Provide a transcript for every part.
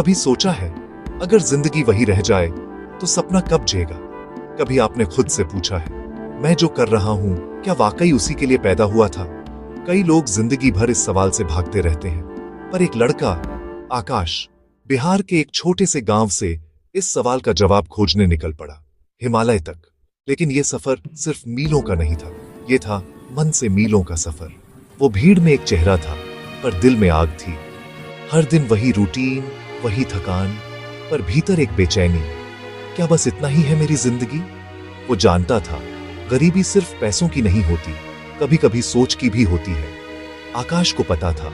कभी सोचा है अगर जिंदगी वही रह जाए तो सपना कब जिएगा? कभी आपने खुद से पूछा है मैं जो कर रहा हूं क्या वाकई उसी के लिए पैदा हुआ था? कई लोग जिंदगी भर इस सवाल से भागते रहते हैं, पर एक लड़का आकाश बिहार के एक छोटे से गांव से इस सवाल का जवाब खोजने निकल पड़ा, हिमालय तक। लेकिन यह सफर सिर्फ मीलों का नहीं था, यह था मन से मीलों का सफर। वो भीड़ में एक चेहरा था, पर दिल में आग थी। हर दिन वही रूटीन, वही थकान, पर भीतर एक बेचैनी। क्या बस इतना ही है मेरी जिंदगी? वो जानता था गरीबी सिर्फ पैसों की नहीं होती, कभी कभी सोच की भी होती है। आकाश को पता था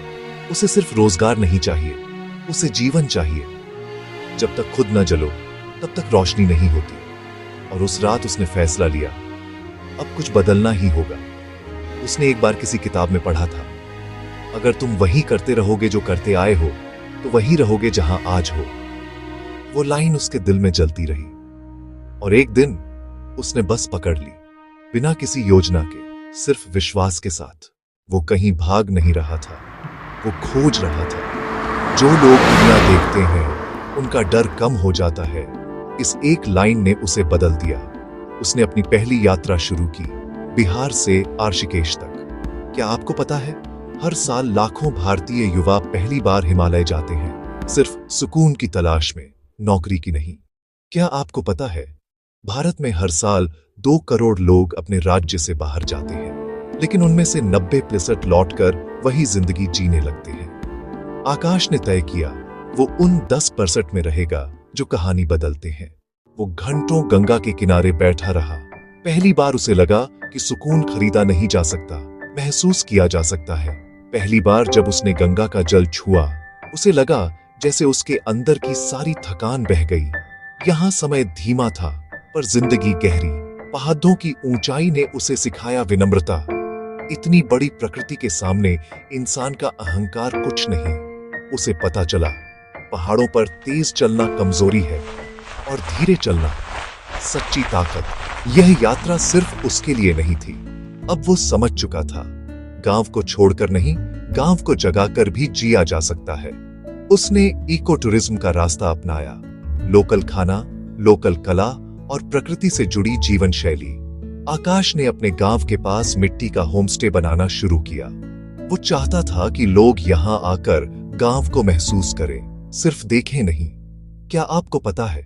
उसे सिर्फ रोजगार नहीं चाहिए, उसे जीवन चाहिए। जब तक खुद न जलो तब तक रोशनी नहीं होती। और उस रात उसने फैसला लिया, अब कुछ बदलना ही होगा। उसने एक बार किसी किताब में पढ़ा था, अगर तुम वही करते रहोगे जो करते आए हो तो वही रहोगे जहां आज हो। वो लाइन उसके दिल में जलती रही और एक दिन उसने बस पकड़ ली, बिना किसी योजना के, सिर्फ विश्वास के साथ। वो कहीं भाग नहीं रहा था, वो खोज रहा था। जो लोग दुनिया देखते हैं उनका डर कम हो जाता है। इस एक लाइन ने उसे बदल दिया। उसने अपनी पहली यात्रा शुरू की, बिहार से ऋषिकेश तक। क्या आपको पता है हर साल लाखों भारतीय युवा पहली बार हिमालय जाते हैं, सिर्फ सुकून की तलाश में, नौकरी की नहीं। क्या आपको पता है भारत में हर साल 2 करोड़ लोग अपने राज्य से बाहर जाते हैं, लेकिन उनमें से 90% लौटकर वही जिंदगी जीने लगते हैं। आकाश ने तय किया वो उन 10% में रहेगा जो कहानी बदलते हैं। वो घंटों गंगा के किनारे बैठा रहा। पहली बार उसे लगा कि सुकून खरीदा नहीं जा सकता, महसूस किया जा सकता है। पहली बार जब उसने गंगा का जल छुआ, उसे लगा जैसे उसके अंदर की सारी थकान बह गई। यहां समय धीमा था, पर जिंदगी गहरी। पहाड़ों की ऊंचाई ने उसे सिखाया विनम्रता। इतनी बड़ी प्रकृति के सामने इंसान का अहंकार कुछ नहीं। उसे पता चला पहाड़ों पर तेज चलना कमजोरी है और धीरे चलना सच्ची ताकत। यह यात्रा सिर्फ उसके लिए नहीं थी, अब वो समझ चुका था गांव को छोड़कर नहीं, गांव को जगाकर भी जिया जा सकता है। उसने इको टूरिज्म का रास्ता अपनाया, लोकल खाना, लोकल कला और प्रकृति से जुड़ी जीवन शैली। आकाश ने अपने गांव के पास मिट्टी का होमस्टे बनाना शुरू किया। वो चाहता था कि लोग यहां आकर गांव को महसूस करें, सिर्फ देखें नहीं। क्या आपको पता है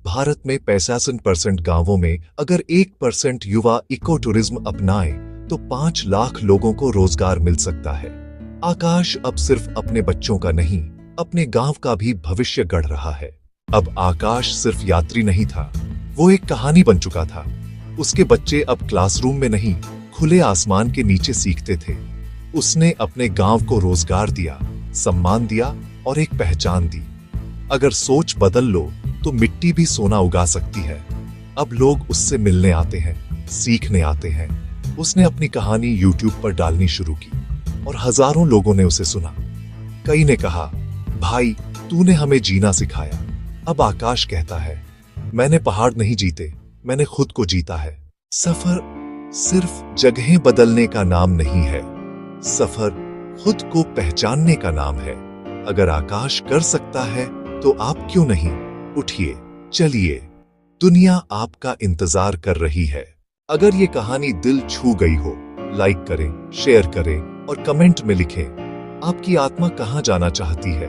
भारत में 65% गांवों में अगर 1% युवा इको टूरिज्म अपनाए तो 5 लाख लोगों को रोजगार मिल सकता है। आकाश अब सिर्फ अपने बच्चों का नहीं, अपने गांव का भी भविष्य गढ़ रहा है। अब आकाश सिर्फ यात्री नहीं था, वो एक कहानी बन चुका था। उसके बच्चे अब क्लासरूम में नहीं, खुले आसमान के नीचे सीखते थे। उसने अपने गांव को रोजगार दिया, सम्मान दिया और एक पहचान दी। अगर सोच बदल लो तो मिट्टी भी सोना उगा सकती है। अब लोग उससे मिलने आते हैं, सीखने आते हैं। उसने अपनी कहानी YouTube पर डालनी शुरू की और हजारों लोगों ने उसे सुना। कई ने कहा, भाई तूने हमें जीना सिखाया। अब आकाश कहता है, मैंने पहाड़ नहीं जीते, मैंने खुद को जीता है। सफर सिर्फ जगहें बदलने का नाम नहीं है, सफर खुद को पहचानने का नाम है। अगर आकाश कर सकता है तो आप क्यों नहीं? उठिए, चलिए, दुनिया आपका इंतजार कर रही है। अगर ये कहानी दिल छू गई हो, लाइक करें, शेयर करें और कमेंट में लिखें आपकी आत्मा कहां जाना चाहती है।